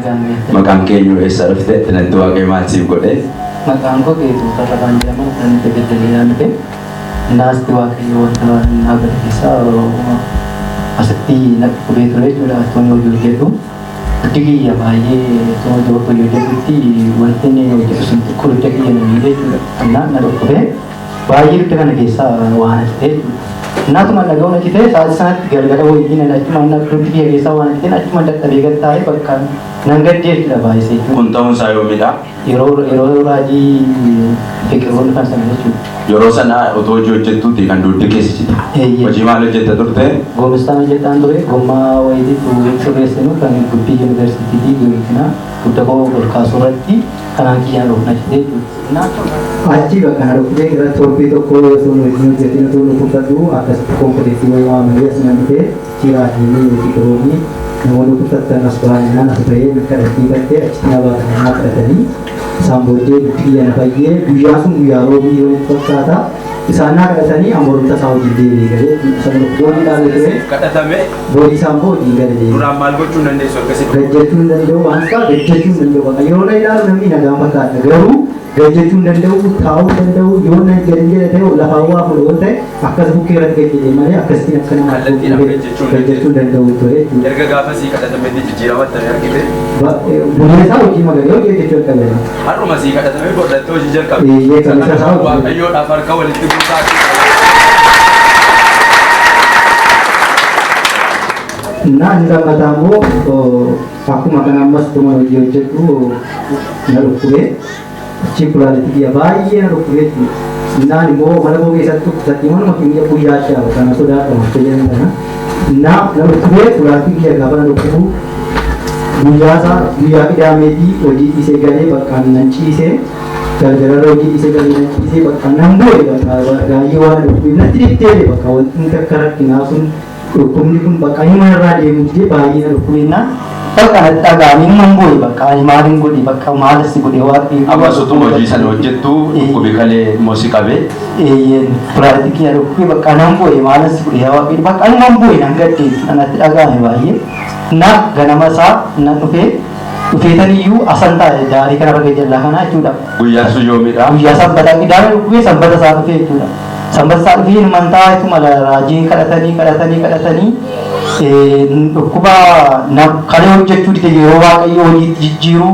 Maqaan keenya eessa dhufte? Tinatti waaqayyo maal siif godhe? Maqaan koo Geetuu Tarrafaan jedhama. Kan itti beddeleenaan dhufe. Naasti waaqayyo wanta naagata keessaa asitti natti qubee ture jechuudha. Tooni hojii jedhu. Guddi kiyya baay'ee tooni hojii jedhutti wanti inni hojjetu sun xiqqoo hojii kiyya namni jechuudha. Kanaaf na dhukkubee baay'ee hojii kana keessaa waan ta'e jechuudha. Naatuma dhaga'uun achi ta'e sa'aatii sanatti galgala wayyiin achuma hojii kiyya keessaa waan ta'e achuma dadhabee gad taa'ee bakka nan gaddee jechuudha baay'ee jechuudha. Kun ta'uun isaa yoomidha? Yeroo raajii fiqiroonni kan sana jechuudha. Yeroo sana otoo hojii hojjettuuti kan dugdi keessa jira. Hojii maal hojjetta turte? Goomistaan hojjetaan ture. Gommaa wayitii sirreessinu kan Gubbii Yuunivarsiitii Giyoorginaa guddaa ol kaasuu irratti kanaan kiyyaan dhufna jechuudha. Achi bakka na dhukkubee gara torbii tokko sun wajjin hojjetin osoo dhukkubsatu akkasitti konkolaatii waamamee as nan dhufee jiraatii fiqiroonni namoonni dhukkubsatan as baay'inaan as bahee bakka dhaqii gattee achitti na baatanii kadhatanii isaan booddee biyya na fayyee guyyaa sun guyyaa roobii yoo fakkaata isaan na kadhatanii amoorota isaa hojii deebi'ee galee boodii dhaalee ture kadhatame boodii isaan boodii galee duraan maal gochuu dandeessu akkasitti gajjachuu hin danda'u waan isaa gajjachuu hin danda'u bakka yeroo na ilaalu namni nagaan fakkaata garuu gajjachuu hin danda'u taa'uu hin danda'u yoo na gadi jedhe ta'e lafaa waa fuudhu waan ta'e akkas bukkee irratti gajjatee malee akkasitti akka nama gajjachuu hin danda'u ture erga gaafasii kadhatametti jijjiiramatti argite bulee isaa hojii magalee hojii jechuu qabee har'uma sii kadhatamee godhattee hojii jalqabe waaqayyoodhaaf harka walitti buusaa Nah, hingga katamu aku makan amas cuma hojii hojjetu na dhukkubee achi kulaaletti biyya baay'ee na dhukkubee naan immoo mana koo keessatti dhukkubsatti manuma keenya guyyaa shaaba kana sodaatamu fayyadamu kana na dhukkubee kulaaletti biyya gaafa na dhukkubu guyyaa qidaameetii hojii dhiisee galee bakkaan nan ciisee galgalarra hojii dhiisee galee nan ciisee bakkaan nan bu'e baay'ee waan dhukkubee natti dhibdee bakka wanti akka rakkinaa sun dhukkubni kun bakka himan irraa deemutee baay'ee na dhukkubeenna bakka natti dhagaanii nan bu'e bakka maaliin godhe bakka maalas godhe waaqni abasutu hojii sana hojjettu dhukkubi kalee moosi qabee kulaaletti kiyya dhukkubee bakka nan bu'e maalas godhe waaqni bakka nan bu'e nan gaddee natti dhagaame baay'ee na ganama isaa nan dhufeetaniyyuu asan taa'e daarii kanarra gajjallaa kana jechuudha. Guyyaa sun yoomidha? Guyyaa sanbataa qidaame dhukkubee sanbata isaa dhufee jechuudha. Sanbata isaa dhufee ilmantaa ituma raajiin kadhatanii dhukkuba kalee hojjechuu dide yeroo waaqayyo hojiitti jijjiiru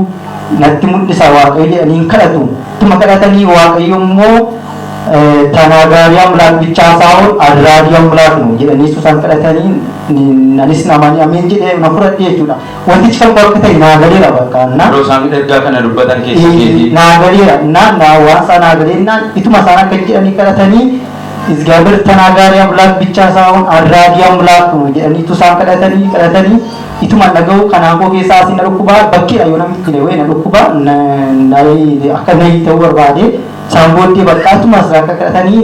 natti mul'isa waaqayyo jedhanii kadhatu. Ituma kadhatanii waaqayyo immoo ተናጋሪ አምላክ ብቻ ሳይሆን አድራጊ አምላክ ነው jedhanii isaan kadhatanii nanis namani amen jedhee na fudhadhe jechuudha. Wantichi kan barkatee naagaleera bakka na yeroo isaan ergaa kana dubbatan keessatti naagaleera na waan isaa naagaleennaan ituma isaan akka jedhanii kadhatanii እግዚአብሔር ተናጋሪ አምላክ ብቻ ሳይሆን አድራጊ አምላክ ነው jedhanii isaan kadhatanii ituma dhaga'u kanaan koo keessaa asin dhukkuba bakki ayyoo namitti lee wayna dhukkuba akka nayi ta'uu barbaade Sambooti bakkaatuma asirraa kadhatanii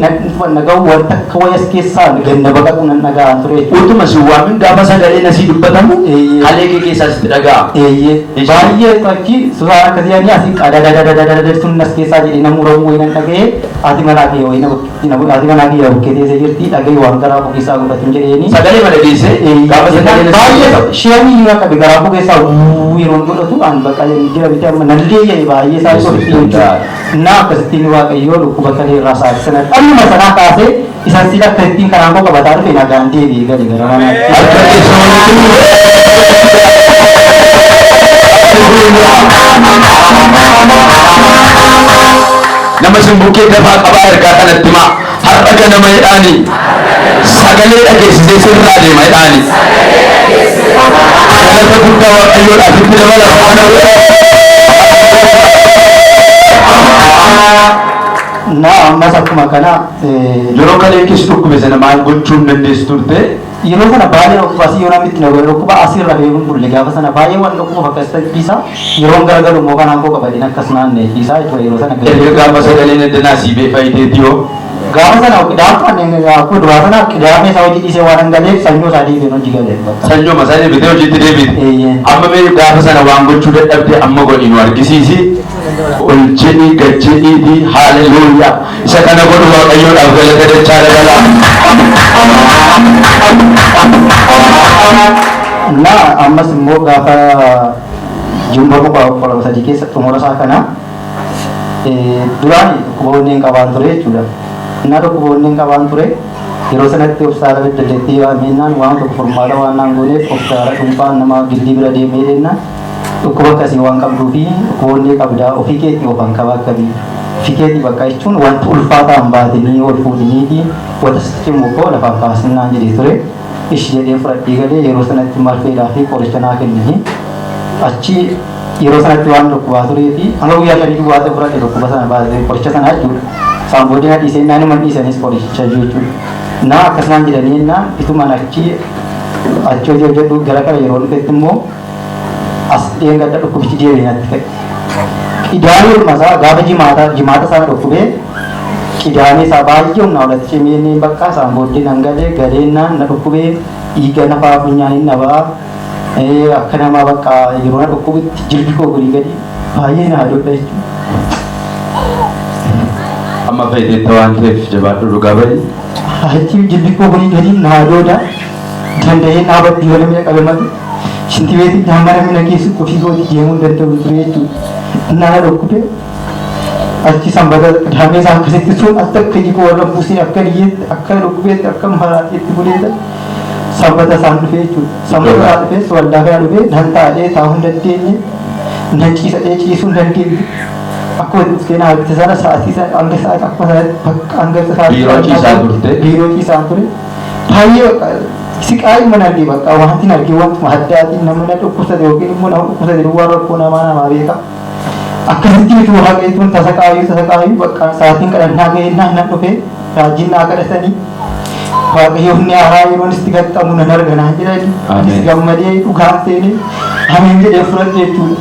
naga'u wanta akka wayas keessaa ganda baqaqu nan dhaga'a ture. Utuma si waamin gaafa sagalee nasii dubbatamu kalee kee keessaa sitti dhaga'a. Baay'ee fakki suuraan akkasii yaani asii qadadadadadadadad sun nas keessaa jedhee namuu ramu wayinan dhaga'ee ati manaa kee wayina bukkee teessee jirti dhaga'ee waan garaa koo keessaa godhatuun jedheeni. Sagalee mana geesse gaafa sagalee nasii baay'ee sheemii yoo qabe garaa koo keessaa yeroo godhatu an bakka jira biti amma nallee jedhe baay'ee isaa godhatu na akkasittiin waaqayyo dhukkuba kalee irraa saaqsana dhalluma sanaa kaasee isaan sila akka ittiin karaan koo qabataa dhufe nagaan deebi'ee gadi gara nama sin bukkee dafaa qabaa ergaa kanatti himaa har'a ganama jedhaani sagalee dhageessisee sirraa deema jedhaani galata guddaa waaqayyoodhaaf itti dabala na ammas akkuma kana yeroo kalee keessa dhukkube sana maal gochuun dandeessu turte? Yeroo sana baay'ee dhukkubaasii yoo namni itti nagoo dhukkuba asirra beekuun bulle gaafa sana baay'ee waan dhukkuba akkas ta'isa yeroo garagalu immoo kanaan koo qabadeen akkas naannee fiisaa jechuudha yeroo sana erga gaafa sagaleen addanaa sii beefaayiteeti yoo gaafa sana qidaafanneen akkuma duraa sana qidaafee isaa hojii dhiisee waan hangaleef sanyoo isaa deebiin hojii galee sanyoo masaa deebitee hojiitti deebite amma mee gaafa sana waan gochuu dadhabde amma godhi nu argisiisi ol jedhii gad jedhiiti haaleluyyaa isa kana godhu waaqayyoodhaaf galata dachaa dabala na ammas immoo gaafa jumba ko sadii keessa xumura isaa kana duraan dhukkuboonni qabaan ture jechuudha. Innaa dhukkuboonni qabaan ture yeroo sanatti obsaala beddelleetti waamennaan waan tokko furmaata waan naan gooneef obsaala dhuunfaan nama gildii bira deemee deemna dhukkuba akkasii waan qabduu fi dhukkuboonni qabdaa ofii keetti ofan qaba akka biyya. Ofii keetti bakka jechuun wanta ulfaataan baatanii ol fuudhanii fi wanta cimu koo lafaan kaasinnaan jedhee ture. Ishi jedhee fudhadhee galee yeroo sanatti marfeedhaa fi qoricha naa kennanii achi yeroo sanatti waan dhukkubaa turee fi hanga guyyaa shanii waata fudhadhe dhukkuba sana baatee qoricha sana jechuudha. Saamboodina dhiisee naan nama dhiisanis qoricha jechuudha. Naa akkasumaan jedhanii naan itumaan achi hojii hojjedhu gara kana yeroo dhufetti immoo as dheengadda dhukkubichi deebiin natti ka'e. Qidaamee ulmasaa gaafa jimaata sana dhukkubee qidaamee isaa baay'ee humnaa olatti cimee bakka saamboodii nan galee naan na dhukkubee dhiiga nafaa funyaanii na ba'a. Akka nama bakka yeroo na dhukkubitti jilbi koo gadi baay'ee na haadudha jechuudha. Amma fayyadamtoota waan ta'eef jabaadhu dhugaa bahi. Achi jilbi koo gadi na haadhoodha. Danda'ee dhaabatti yoo namni qabe malee shinti beetii daamara mina keessi qofii kooti deemuu danda'u ture jechuudha. Na dhukkubee achi sanbata daamee isaa akkasitti sun akka jikoo warra buusin akka dhiyyeetti akka dhukkubeetti akka maraatiitti buleeta. Sanbata isaan dhufee jechuudha. Sanbata isaan dhufee waldaa kana dhufee nan taa'ee taa'uu hin dandeenye nan ciisadhee ciisuu hin dandeenye. Akkuma seenaa argite sana sa'aatii hanga sa'aatii akkuma hanga sa'aatii biiroo ciisaa turte. Biiroo ciisaa ture. Baay'ee siqaa mana argee bakka wanti argee wantuma addaatiin namni dhukkubsate yookiin immoo nama dhukkubsate duwwaa rakkoo namaa beeka. Akkasitti bituu haqeetuun tasa qaayuu bakka sa'aatiin kadhannaa ga'ee nan dhufee raajiin naa kadhatanii. Waaqayyoon ni haaraa yeroon itti gattamu nan arganaa jedhani. Anis gammadee dhugaan seenee hameen jedhee fudhadhe jechuudha.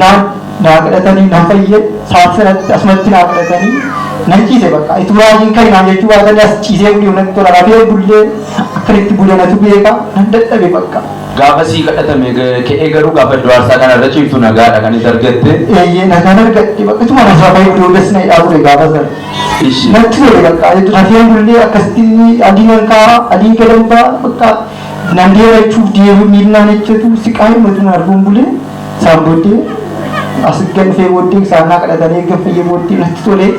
Naa kadhatanii na fayyee sa'aatii sanatti asumatti naa kadhatanii nan ciise bakka itti raajiin kan naan jechuu baatanii as ciisee bulii natti tola rafee bullee akkanitti bulanatu beeka nan dadhabe bakka. Gaafa sii kadhatame ka'ee garuu gaafa du'aarsaa kanarra ciiftu nagaadha kan itti argatte. Nagaan argadhe bakka tuma na rafee buluu dasna dhaabure gaafa sana. Natti tole bakka rafee bullee akkasitti adii nan kaa'aa adii gadambaa bakka nan deemachuuf deemu miillaan ejjetu siqaa himatu na arguun bulee isaan booddee as ganfee booddee isaan naa kadhatanii gaffayyee booddee natti tolee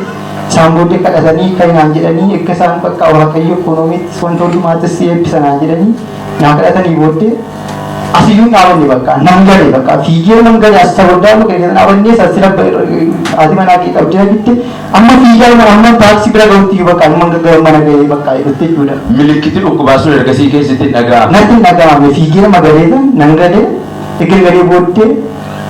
isaan booddee kadhatanii kan naan jedhanii akka isaan bakka waaqayyo ikoonomiitti wantoonni maatis eebbisanaa jedhanii naa kadhatanii booddee asiyyuu dhaabanne bakka nan galee bakka fiigee nan galee as sabooddaa bakka dhaabannee sassira ati manaa kee qabdee bitte amma fiigaa mana amma taaksii bira ga'utti bakka amma mana ga'ee bakka jedhutti jechuudha. Milikitii dhukkubaa sun ergasii keessatti dhaga'ame. Natti dhaga'ame fiigee magaleeta nan galee egaa galee booddee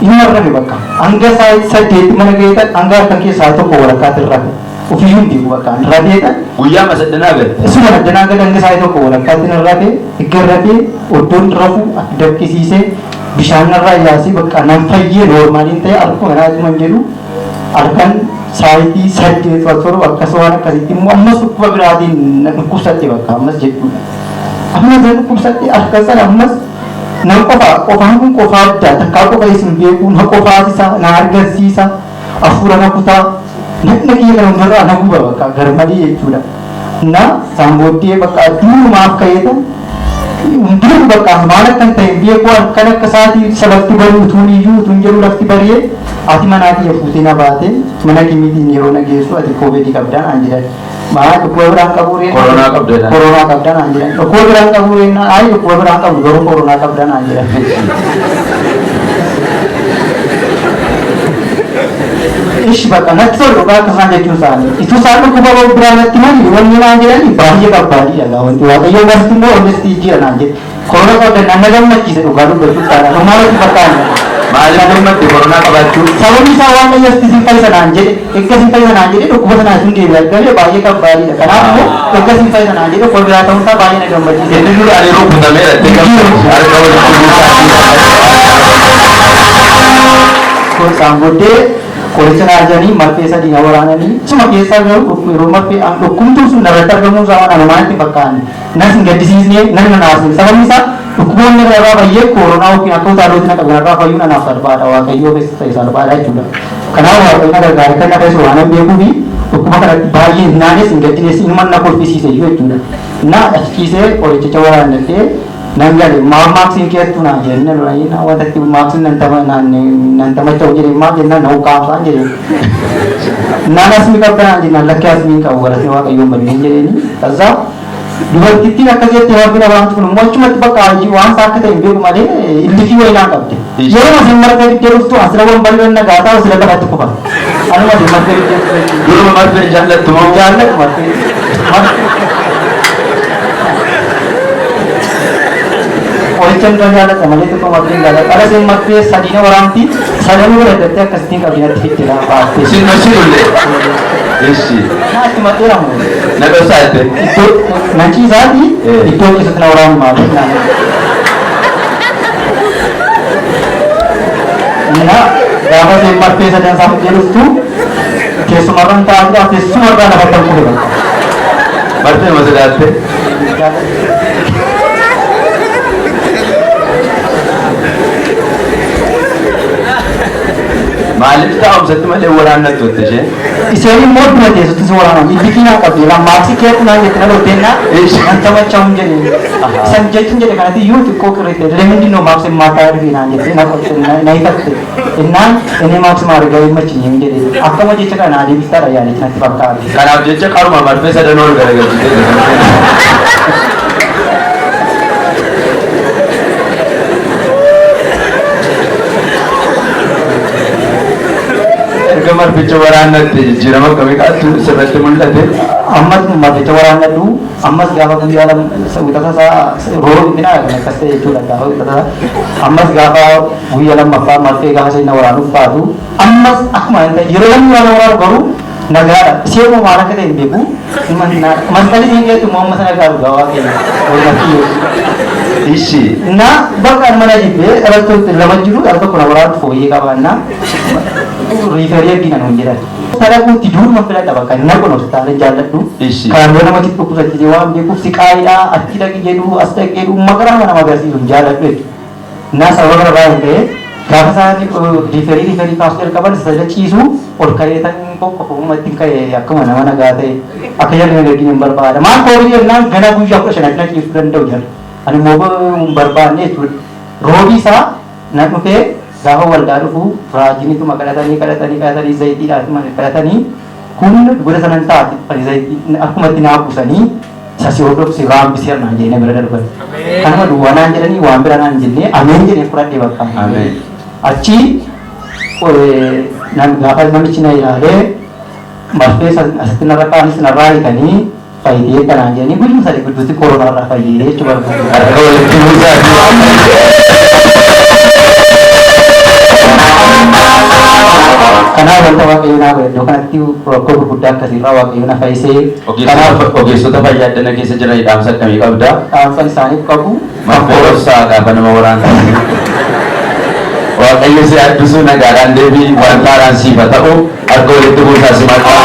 inni arrame bakka hanga saddeetti mana ga'eetan hanga harkan keessaa tokko walakkaatti irrafe ofiyyuu hin beeku bakka irrateetan. Guyyaa masaddanaa gale. Isuma addanaa gale hanga isaa tokko walakkaatti irrafe egaa irratee oddoon rafu dakkisiisee bishaan irraa yaasee bakka nan fayyee noormaaliin ta'e harkuma naatuma jedhu harkan saayitii saddeet torba akkasuma waan akkasitti immoo ammas dhukkuba biraatiin dhukkubsatte bakka ammas jechuudha. Ammas dhukkubsatte harkan sana ammas nan qofaan kun qofaa addaa takkaa qofa isin beeku na qofaasisa na argarsiisa hafuura na kutaa naqna kiyya kana hundarraa na guba bakka garmalee jechuudha. Na isaan booddee bakka adduumaaf ka'eetan hundinuu bakka maal akkan ta'e beeku kan akka isaatii sabatti barii utuun iyyuu utuun jedhu lafti bari'ee ati manaa kiyya fuutee na baate mana kimiitiin yeroo na geessu ati koovidii qabdaan aan jedhan. Maa dhukkuba biraan qabu reen koronaa qabdaan aan jedhan. Dhukkuba biraan qabu reen ayi dhukkuba biraan qabu garuu koronaa qabdaan aan jedhan. Ishi bakka natti tolu dhugaa akkasaan jechuun isaanii. Ituu isaan dhukkuba biraan natti mali wanni naan jedhani baay'ee qabbaadhiidha wanti waaqayyo barsi immoo onnestii jira naan jedhe. Koronaa qabdaan na gammachiise dhugaa dubbachuu isaadha. Dhumaalatti fakkaata. Maaliif dhumatti koronaa qabaachuu? Sababni isaa waan qayyasti sin fayyisanaan jedhe eegga sin fayyisanaan jedhe dhukkuba sanaa sin deebi'a galee baay'ee qabbaadhiidha. Kanaaf immoo eegga sin fayyisanaan jedhe koo biraa ta'uun isaa baay'ee na gammachiise. Inni dura ani rukutameera itti gammachiise harka walitti isaan booddee qoricha naajanii marfee sadii na waraananii suma keessaa yeroo marfee dhukkubtuun sun narratti argamuu isaa waan anumaatti fakkaanne nas hin gaddisiisne nan naasne sababni isaa dhukkuboonni irraa baay'ee koronaa yookiin akka utaalootti na qaban irraa fayyuun anaaf salphaadha waaqayyoo keessa ta'e salphaadha jechuudha. Kanaaf waaqayyo na gargaare kan na feesu waan hin beekuu fi dhukkuba kanatti baay'ee naanes hin gaddisiisne inuma na kolfisiise jechuudha. Na achiisee qorichicha waraannatee Nanggari maksin kaya tu na jenna lo ini na wata tu maksin nanti macam jadi mak jenna nau kam san jadi nana semika pernah jenna lakya semika ugara sewa kayu benih jadi ni tazah dua titik nak kerja tiap hari orang tu mau cuma tiba kali wan sakit yang biar kemana indiki woi nak kapte jadi masih mereka terus tu asrawan balik nak gata usir ada tu apa anu masih mereka dulu mereka jalan tu mau jalan mereka Orichan jalan sama itu kemarin jalan. Ada yang maklum sadina orang ti, sadina orang itu kasih kabinet kita apa? Sin masih dulu. Isi. Nah, cuma orang. Nak besar tu. Itu nanti jadi itu kita orang malu. Nah, berapa yang maklum sadina sama jenis tu? Kesumaran tak ada, kesumaran ada tak boleh. Berapa masih ada? Malik tahu satu macam orang nak tu je. Iseri mod macam tu seorang ni. Bikin apa dia? Maksi kaya tu nanti kita lalu tena. Macam je ni. Sanjay tu jadi kan tu you tu kau kerja. Lemon dino maksi mata ada di nanti. Tena kau naik tak? Ini maksi marga ini macam ni jadi. Apa macam cakap nanti kita raya ni nanti bakal. Kalau dia cakap rumah marga saya dah nol gara-gara. Kamar bicara nanti, jiran kami katu seperti mulut itu. Amat bicara nanti, amat gapa kami dalam sebutan saya roh ini nak kasih itu dah tahu. Amat gapa kami dalam apa marke gapa saya orang lupa tu. Amat akmal itu jiran orang baru negara. Siapa mana kita ini bu? Masalah ini itu mau masalah gawa kita. Orang kiri. Isi. Nah, bahkan mana jipe, kalau tu lama julu, kalau tu orang foyi kawan na. Referia di nanu jira. Saya pun tidur mampir ada bahkan nak pun hospital jalan tu. Kalau mana macam tu pusat jiwa, dia pun sikai dah, hati lagi jedu, asyik jedu, mageran mana magasi jalan tu. Nah, sahaja orang tu, kalau saya ni referi kausir kawan sahaja cisu, or kaya tang kok mati kaya aku mana gade. Akhirnya ni lagi number pada. Mak kau ni nang gana bujuk aku senang nak cius dan dojar. Anu mobil berbahan ni tu, robi sa, nak muke. Gaho wal darufu rajini tu makala tani zaiti atma kala tani kun gura sananta pani zaiti aku mati na aku sani sasi odok si ram bisir na jene berada ber karena dua na jene wa ambira na jene amen jene pura dewa kam amen aci ore nan gapal mami cina ile maspe astina raka ni sinarai kani pai dia kana jene bujum sari kudu corona ra pai dia coba kalau itu bisa karena orang kayu nak dokan tiu proko budak kasih rawa kayu nak faise karena sudah bayar dan lagi sejarah dalam saat kami kau dah kan sani kabu mampu sah apa nama orang wah kayu saya dusun negara Dewi wantaran si batau aku itu bukan si mata